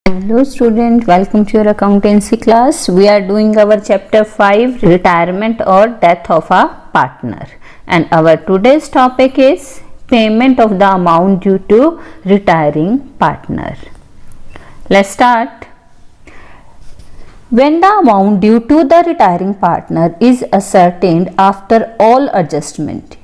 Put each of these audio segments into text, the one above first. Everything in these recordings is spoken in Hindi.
Hello student, welcome to your accountancy class. We are doing our chapter 5 retirement or death of a partner, and our today's topic is payment of the amount due to retiring partner. Let's start. When the amount due to the retiring partner is ascertained after all adjustment,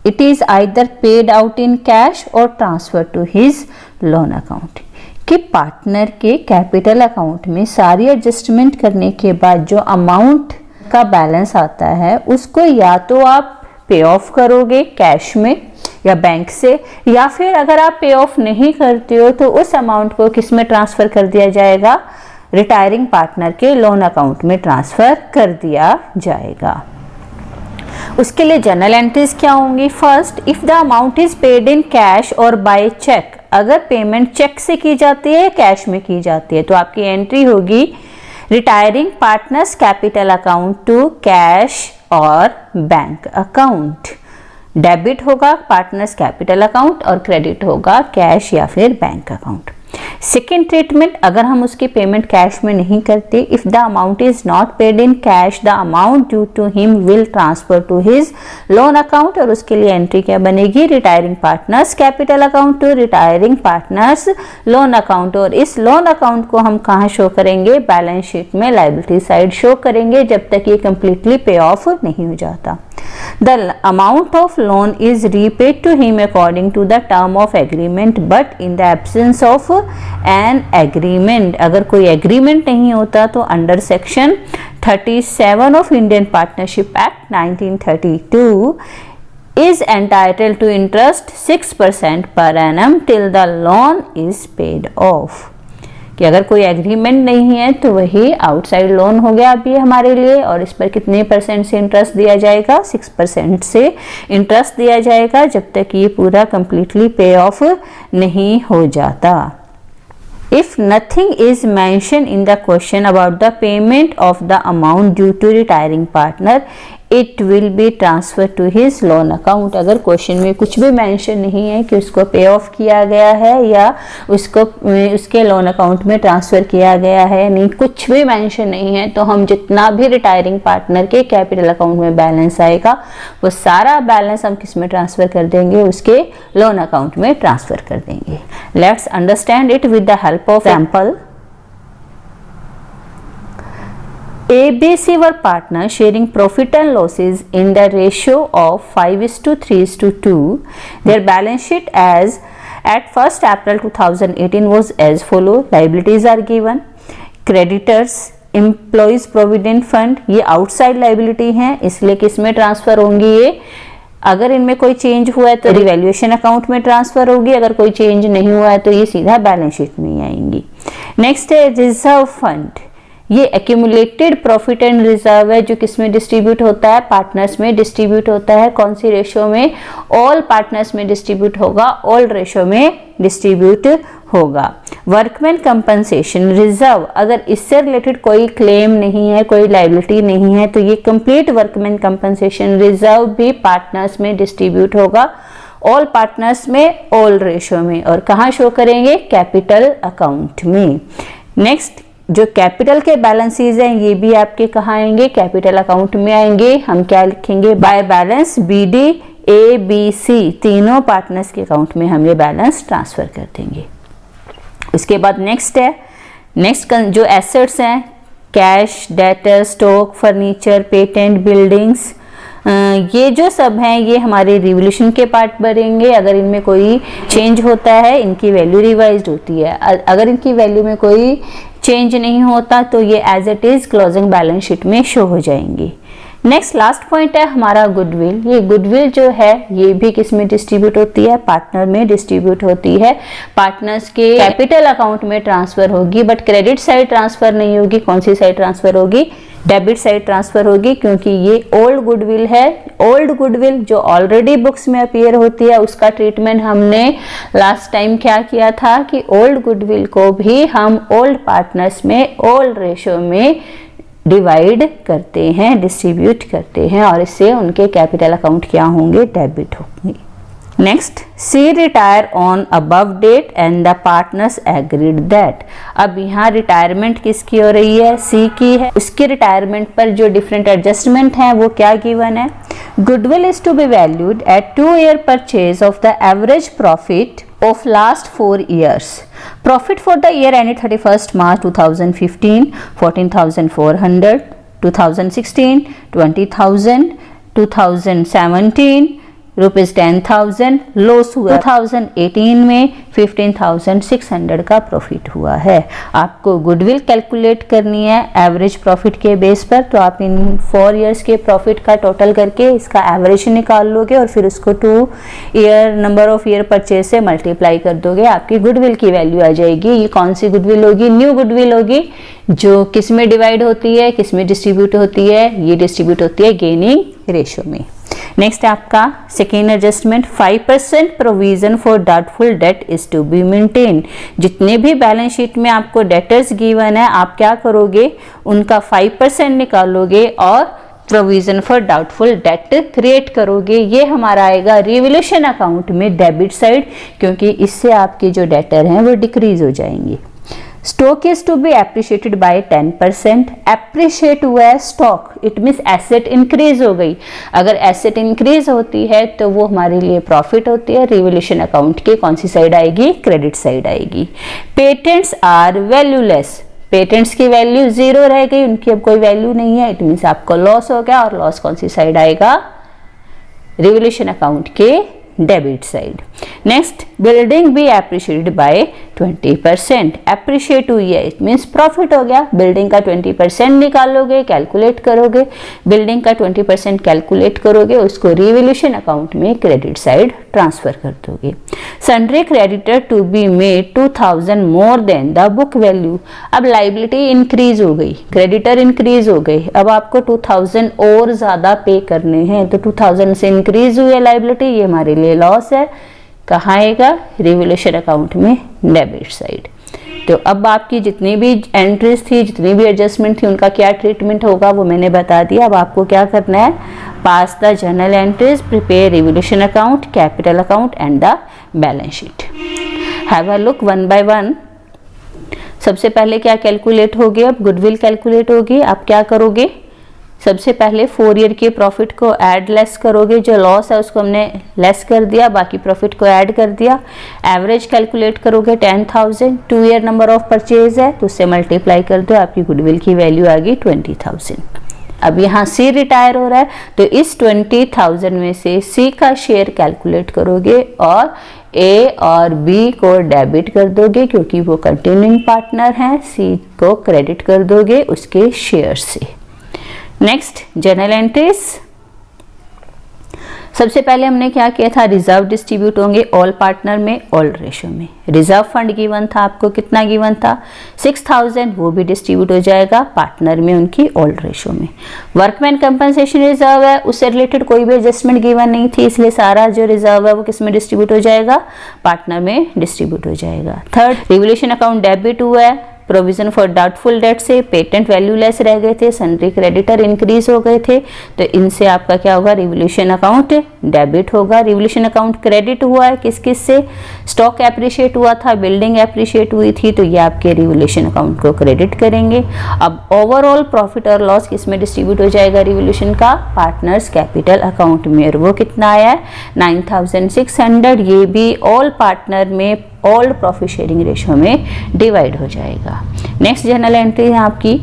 it is either paid out in cash or transferred to his loan account. कि पार्टनर के कैपिटल अकाउंट में सारी एडजस्टमेंट करने के बाद जो अमाउंट का बैलेंस आता है उसको या तो आप पे ऑफ करोगे कैश में या बैंक से, या फिर अगर आप पे ऑफ नहीं करते हो तो उस अमाउंट को किस में ट्रांसफ़र कर दिया जाएगा, रिटायरिंग पार्टनर के लोन अकाउंट में ट्रांसफ़र कर दिया जाएगा। उसके लिए जनरल एंट्रीज क्या होंगी? First, if the amount is paid in cash और बाय चेक, अगर पेमेंट चेक से की जाती है कैश में की जाती है तो आपकी एंट्री होगी retiring partners capital account to cash और बैंक अकाउंट। डेबिट होगा पार्टनर्स कैपिटल अकाउंट और क्रेडिट होगा कैश या फिर बैंक अकाउंट। सेकेंड ट्रीटमेंट, अगर हम उसकी पेमेंट कैश में नहीं करते, if the amount is not paid in cash the amount due to him will transfer to his loan account, और उसके लिए एंट्री क्या बनेगी, retiring partners capital account to retiring partners loan account. और इस लोन अकाउंट को हम कहाँ शो करेंगे, बैलेंस शीट में लायबिलिटी साइड शो करेंगे जब तक ये कंप्लीटली पे ऑफ नहीं हो जाता। The amount of loan is repaid to him according to the term of agreement, but in the absence of an agreement, अगर कोई एग्रीमेंट नहीं होता तो under section 37 of Indian Partnership Act 1932 is entitled to interest 6% per annum till the loan is paid off। कि अगर कोई एग्रीमेंट नहीं है तो वही आउटसाइड लोन हो गया अभी हमारे लिए, और इस पर कितने परसेंट से इंटरेस्ट दिया जाएगा, 6% से इंटरेस्ट दिया जाएगा जब तक ये पूरा कंप्लीटली पे ऑफ नहीं हो जाता। If nothing is mentioned in the question about the payment of the amount due to retiring partner, it will be transferred to his loan account। अगर क्वेश्चन में कुछ भी मेंशन नहीं है कि उसको पे ऑफ किया गया है या उसको उसके लोन अकाउंट में ट्रांसफ़र किया गया है, नहीं कुछ भी मेंशन नहीं है, तो हम जितना भी रिटायरिंग पार्टनर के कैपिटल अकाउंट में बैलेंस आएगा वो सारा बैलेंस हम किस में ट्रांसफ़र कर देंगे, उसके लोन अकाउंट में ट्रांसफ़र कर देंगे। Let's understand it with the help of example. ABC were partners sharing profit and losses in the ratio of 5:3:2. Their balance sheet as at 1st April 2018 was as follow. Liabilities are given. Creditors Employees Provident Fund, ये outside liability हैं इसलिए किस में ट्रांसफ़र होंगी, ये अगर इनमें कोई चेंज हुआ है तो रिवैल्यूएशन अकाउंट में ट्रांसफ़र होगी, अगर कोई चेंज नहीं हुआ है तो ये सीधा बैलेंस शीट में ही आएंगी। नेक्स्ट है रिजर्व फंड, ये एक्यूमुलेटेड प्रॉफिट एंड रिजर्व है जो किस में डिस्ट्रीब्यूट होता है, पार्टनर्स में डिस्ट्रीब्यूट होता है। कौन सी रेशो में, ऑल पार्टनर्स में डिस्ट्रीब्यूट होगा, ऑल रेशो में डिस्ट्रीब्यूट होगा। वर्कमैन कंपनसेशन रिजर्व, अगर इससे रिलेटेड कोई क्लेम नहीं है, कोई लायबिलिटी नहीं है तो ये कंप्लीट वर्कमैन कंपनसेशन रिजर्व भी पार्टनर्स में डिस्ट्रीब्यूट होगा, ऑल पार्टनर्स में, ऑल रेशो में, और कहाँ शो करेंगे, कैपिटल अकाउंट में। नेक्स्ट, जो कैपिटल के बैलेंसेस हैं ये भी आपके कहाँ आएंगे, कैपिटल अकाउंट में आएंगे। हम क्या लिखेंगे, बाय बैलेंस BD ABC तीनों पार्टनर्स के अकाउंट में हम ये बैलेंस ट्रांसफ़र कर देंगे। उसके बाद नेक्स्ट है, नेक्स्ट जो एसेट्स हैं, cash, debtor, stock, furniture, patent, buildings, ये जो सब हैं ये हमारे रिवोल्यूशन के पार्ट बनेंगे। अगर इनमें कोई चेंज होता है इनकी वैल्यू रिवाइज्ड होती है, अगर इनकी वैल्यू में कोई चेंज नहीं होता तो ये as it is closing balance sheet में शो हो जाएंगी। नेक्स्ट लास्ट पॉइंट है हमारा गुडविल। ये गुडविल जो है ये भी किस में डिस्ट्रीब्यूट होती है, पार्टनर में डिस्ट्रीब्यूट होती है, पार्टनर्स के कैपिटल अकाउंट में ट्रांसफ़र होगी, बट क्रेडिट साइड ट्रांसफ़र नहीं होगी। कौन सी साइड ट्रांसफ़र होगी, डेबिट साइड ट्रांसफ़र होगी, क्योंकि ये ओल्ड गुडविल है। ओल्ड गुडविल जो ऑलरेडी बुक्स में अपीयर होती है उसका ट्रीटमेंट हमने लास्ट टाइम क्या किया था कि ओल्ड गुडविल को भी हम ओल्ड पार्टनर्स में ओल्ड रेशो में डिवाइड करते हैं, डिस्ट्रीब्यूट करते हैं, और इससे उनके कैपिटल अकाउंट क्या होंगे, डेबिट होंगे। Next, C retire on above date and the partners agreed that. अब यहाँ रिटायरमेंट किसकी हो रही है? सी की है। उसके रिटायरमेंट पर जो डिफरेंट एडजस्टमेंट हैं वो क्या गिवन है? Goodwill is to be valued at 2 year purchase of the average profit of last 4 years. Profit for the year ended 31st March 2015 14,400, 2016 20,000, 2017 rupees 10,000, loss हुआ 2018 में 15,600 का प्रॉफिट हुआ है। आपको गुडविल कैलकुलेट करनी है एवरेज प्रॉफिट के बेस पर, तो आप इन 4 इयर्स के प्रॉफिट का टोटल करके इसका एवरेज निकाल लोगे और फिर उसको 2 year number of year purchase से मल्टीप्लाई कर दोगे, आपकी गुडविल की वैल्यू आ जाएगी। ये कौन सी गुडविल होगी? न्यू गुडविल होगी, जो किस में डिवाइड होती है, किस में डिस्ट्रीब्यूट होती है? ये डिस्ट्रीब्यूट होती है गेनिंग रेशियो में। नेक्स्ट आपका second adjustment, 5% provision for doubtful debt is to be maintain. जितने भी बैलेंस शीट में आपको डेटर्स गिवन है, आप क्या करोगे? उनका 5% निकालोगे और provision for doubtful date create करोगे। ये हमारा आएगा रिवोल्यूशन अकाउंट में डेबिट साइड, क्योंकि इससे आपके जो डेटर हैं वो डिक्रीज हो जाएंगे। Stock is to be appreciated by 10%। Appreciate हुआ है stock, it means asset increase हो गई। अगर एसेट इंक्रीज होती है तो वो हमारे लिए प्रॉफिट होती है। रिवोल्यूशन अकाउंट के कौन सी साइड आएगी? क्रेडिट साइड आएगी। Patents are valueless. पेटेंट्स की वैल्यू 0 रह गई, उनकी अब कोई वैल्यू नहीं है, इट मीन्स आपको लॉस हो गया। और लॉस कौन सी साइड आएगा? रिवोल्यूशन अकाउंट के डेबिट साइड। नेक्स्ट, बिल्डिंग भी एप्रिशिएटेड बाय 20%। एप्रिशिएट हुई है, इट मीन्स प्रॉफिट हो गया। बिल्डिंग का 20% निकालोगे, कैलकुलेट करोगे, बिल्डिंग का 20% कैलकुलेट करोगे, उसको रिवोल्यूशन अकाउंट में क्रेडिट साइड ट्रांसफर कर दोगे। Sundry creditor to be made 2,000 more than the book value. अब लाइबिलिटी इंक्रीज हो गई, क्रेडिटर इंक्रीज हो गई, अब आपको 2,000 और ज्यादा पे करने हैं, तो 2,000 से इंक्रीज हुई है लाइबिलिटी, ये हमारे लिए लॉस है। कहाँ आएगा? रिवोल्यूशन अकाउंट में डेबिट साइड। तो अब आपकी जितनी भी एंट्रीज थी, जितनी भी एडजस्टमेंट थी, उनका क्या ट्रीटमेंट होगा वो मैंने बता दिया। अब आपको क्या करना है? Pass the journal entries, prepare revaluation account, capital account and the balance sheet. Have a look one by one. सबसे पहले क्या कैलकुलेट होगी? अब गुडविल कैलकुलेट होगी। आप क्या करोगे? सबसे पहले 4 ईयर के प्रॉफिट को ऐड लेस करोगे, जो लॉस है उसको हमने लेस कर दिया, बाकी प्रॉफिट को ऐड कर दिया। एवरेज कैलकुलेट करोगे 10,000, 2 ईयर नंबर ऑफ परचेज है तो उससे मल्टीप्लाई कर दो, आपकी गुडविल की वैल्यू आ गई 20,000। अब यहाँ सी रिटायर हो रहा है तो इस 20,000 में से सी का शेयर कैलकुलेट करोगे और ए और बी को डेबिट कर दोगे, क्योंकि वो कंटिन्यूइंग पार्टनर हैं। सी को क्रेडिट कर दोगे उसके शेयर से। Next, journal entries. सबसे पहले हमने क्या किया था? रिजर्व डिस्ट्रीब्यूट होंगे ऑल पार्टनर में, ऑल रेशियो में। रिजर्व फंड गिवन था आपको, कितना गिवन था? 6,000, वो भी डिस्ट्रीब्यूट हो जाएगा पार्टनर में उनकी ऑल रेशियो में। वर्कमैन कंपनसेशन रिजर्व है, उससे रिलेटेड कोई भी एडजस्टमेंट गिवन नहीं थी, इसलिए सारा जो रिजर्व है वो किस में डिस्ट्रीब्यूट हो जाएगा? पार्टनर में डिस्ट्रीब्यूट हो जाएगा। थर्ड, रिवोल्यूशन अकाउंट डेबिट हुआ है, प्रोविजन फॉर डाउटफुल डेट से पेटेंट वैल्यूलेस रह गए थे, सन्ड्री क्रेडिटर इंक्रीज हो गए थे, तो इनसे आपका क्या होगा? रिवोल्यूशन अकाउंट डेबिट होगा। रिवोल्यूशन अकाउंट क्रेडिट हुआ है किस किस से? स्टॉक एप्रिशिएट हुआ था, बिल्डिंग एप्रिशिएट हुई थी, तो ये आपके रिवोल्यूशन अकाउंट को क्रेडिट करेंगे। अब ओवरऑल प्रॉफिट और लॉस किस में डिस्ट्रीब्यूट हो जाएगा? रिवोल्यूशन का पार्टनर्स कैपिटल अकाउंट में, और वो कितना आया है? 9,600। ये भी ऑल पार्टनर में ऑल प्रॉफिट शेयरिंग रेशियो में डिवाइड हो जाएगा। नेक्स्ट जर्नल एंट्री है आपकी,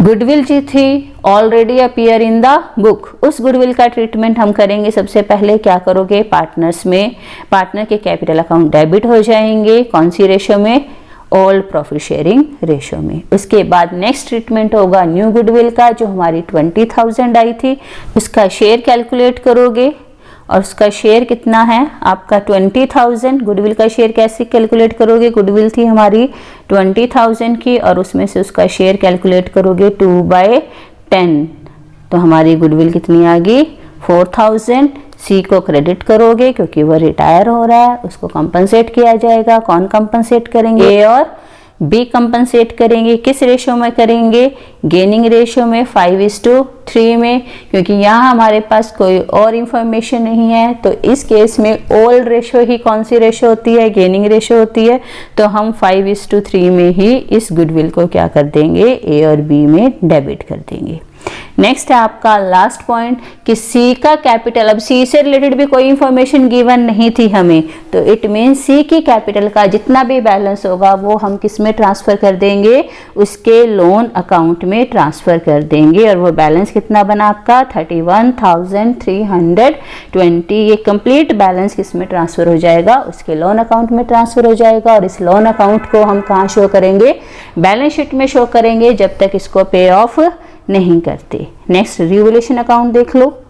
गुडविल जी थी already appear in the book. उस गुडविल का ट्रीटमेंट हम करेंगे। सबसे पहले क्या करोगे? पार्टनर्स में, पार्टनर के कैपिटल अकाउंट डेबिट हो जाएंगे, कौन सी रेशियो में? ऑल प्रॉफिट शेयरिंग रेशियो में। उसके बाद नेक्स्ट ट्रीटमेंट होगा न्यू गुडविल का, जो हमारी 20,000 आई थी, उसका शेयर कैलकुलेट करोगे और उसका शेयर कितना है आपका? 20,000। गुडविल का शेयर कैसे कैलकुलेट करोगे? गुडविल थी हमारी 20,000 की और उसमें से उसका शेयर कैलकुलेट करोगे 2/10, तो हमारी गुडविल कितनी आ गई? 4,000। सी को क्रेडिट करोगे क्योंकि वो रिटायर हो रहा है, उसको कंपनसेट किया जाएगा। कौन कंपनसेट करेंगे? ए और बी कंपनसेट करेंगे, किस रेशो में करेंगे, गेनिंग रेशो में 5:3 में, क्योंकि यहाँ हमारे पास कोई और इंफॉर्मेशन नहीं है। तो इस केस में ओल्ड रेशो ही कौन सी रेशो होती है, गेनिंग रेशो होती है। तो हम 5:3 में ही इस गुडविल को क्या कर देंगे, ए और बी में डेबिट कर देंगे। नेक्स्ट है आपका लास्ट पॉइंट कि सी का कैपिटल, अब सी से रिलेटेड भी कोई इंफॉर्मेशन गिवन नहीं थी हमें, तो इट मीन सी की कैपिटल का जितना भी बैलेंस होगा वो हम किस में ट्रांसफर कर देंगे, उसके लोन अकाउंट में ट्रांसफर कर देंगे। और वो बैलेंस कितना बना आपका 31,320। ये कंप्लीट बैलेंस किस में ट्रांसफर हो जाएगा, उसके लोन अकाउंट में ट्रांसफर हो जाएगा। और इस लोन अकाउंट को हम कहाँ शो करेंगे, बैलेंस शीट में शो करेंगे जब तक इसको पे ऑफ नहीं करते। नेक्स्ट रिवोल्यूशन अकाउंट देख लो,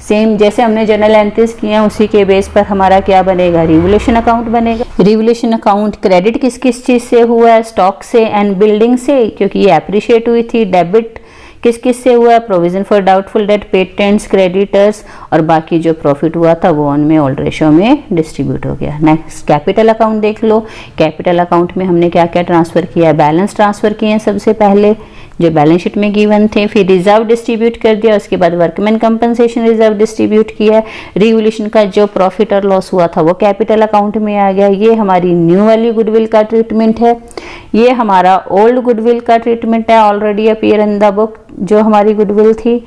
सेम जैसे हमने जर्नल एंट्रीज किए हैं उसी के बेस पर हमारा क्या बनेगा, रिवोल्यूशन अकाउंट बनेगा। रिवोल्यूशन अकाउंट क्रेडिट किस किस चीज से हुआ है, स्टॉक से एंड बिल्डिंग से, क्योंकि ये अप्रिशिएट हुई थी। डेबिट किस किस से हुआ है, provision for doubtful date, patents, creditors, और बाकी जो प्रॉफिट हुआ था वो उनमें ओल्ड रेशो में डिस्ट्रीब्यूट हो गया। नेक्स्ट कैपिटल अकाउंट देख लो, कैपिटल अकाउंट में हमने क्या क्या ट्रांसफर किया, बैलेंस ट्रांसफर किए हैं सबसे पहले जो बैलेंस शीट में गिवन थे, फिर रिजर्व डिस्ट्रीब्यूट कर दिया, उसके बाद वर्कमैन कंपनसेशन रिजर्व डिस्ट्रीब्यूट किया। रिवोल्यूशन का जो प्रॉफिट और लॉस हुआ था वो कैपिटल अकाउंट में आ गया। ये हमारी न्यू वाली गुडविल का ट्रीटमेंट है, ये हमारा ओल्ड गुडविल का ट्रीटमेंट है, already appear in the book जो हमारी गुडविल थी।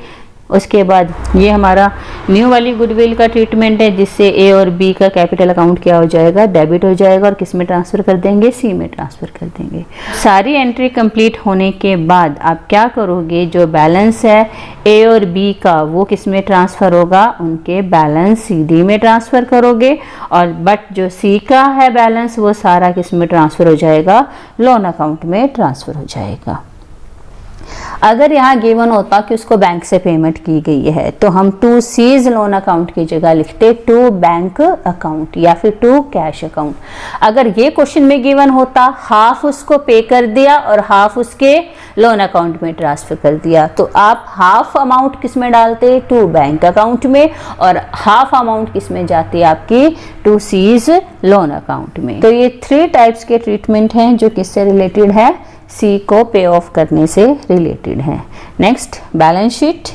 उसके बाद ये हमारा न्यू वाली गुडविल का ट्रीटमेंट है जिससे ए और बी का कैपिटल अकाउंट क्या हो जाएगा, डेबिट हो जाएगा। और किस में ट्रांसफर कर देंगे, सी में ट्रांसफर कर देंगे। सारी एंट्री कंप्लीट होने के बाद आप क्या करोगे, जो बैलेंस है ए और बी का वो किस में ट्रांसफर होगा, उनके बैलेंस सीडी में ट्रांसफर करोगे। और बट जो सी का है बैलेंस वो सारा किस में ट्रांसफर हो जाएगा, लोन अकाउंट में ट्रांसफर हो जाएगा। अगर यहाँ गिवन होता कि उसको बैंक से पेमेंट की गई है तो हम टू सीज लोन अकाउंट की जगह लिखते टू बैंक अकाउंट या फिर टू कैश अकाउंट। अगर ये क्वेश्चन में गिवन होता हाफ उसको पे कर दिया और हाफ उसके लोन अकाउंट में ट्रांसफर कर दिया, तो आप हाफ अमाउंट किस में डालते, टू बैंक अकाउंट में, और हाफ अमाउंट किस में जाती है आपकी, टू सीज लोन अकाउंट में। तो ये 3 टाइप्स के ट्रीटमेंट हैं जो किससे रिलेटेड है, सी को पे ऑफ करने से रिलेटेड है। Next balance sheet.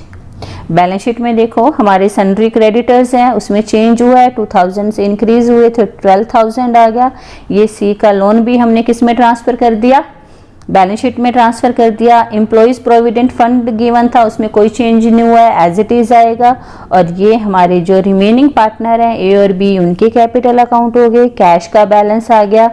Balance sheet में देखो हमारे सन्ड्री क्रेडिटर्स हैं, उसमें चेंज हुआ है, 2000 से इंक्रीज हुए तो 12,000 आ गया। ये सी का लोन भी हमने किस में ट्रांसफर कर दिया, बैलेंस शीट में ट्रांसफर कर दिया। एम्प्लॉइज प्रोविडेंट फंड गिवन था उसमें कोई चेंज नहीं हुआ है, एज इट इज आएगा। और ये हमारे जो रिमेनिंग पार्टनर हैं ए और बी, उनके कैपिटल अकाउंट हो गए। कैश का बैलेंस आ गया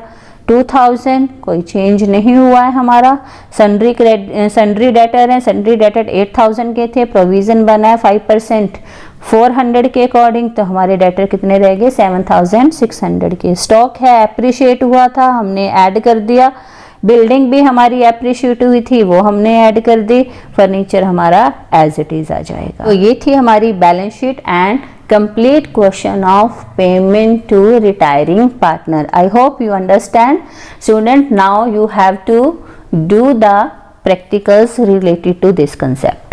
2000, कोई चेंज नहीं हुआ है हमारा। सन्ड्री डेटर हैं, सन्ड्री डेटर 8000 के थे, प्रोविजन बना है 5% 400 के अकॉर्डिंग, तो हमारे डेटर कितने रह गए 7600 के। स्टॉक है एप्रिशिएट हुआ था, हमने ऐड कर दिया। बिल्डिंग भी हमारी एप्रिशिएट हुई थी, वो हमने ऐड कर दी। फर्नीचर हमारा एज इट इज आ जाएगा। तो ये थी हमारी balance sheet and complete question of payment to retiring partner. I hope you understand. Student, now you have to do the practicals related to this concept.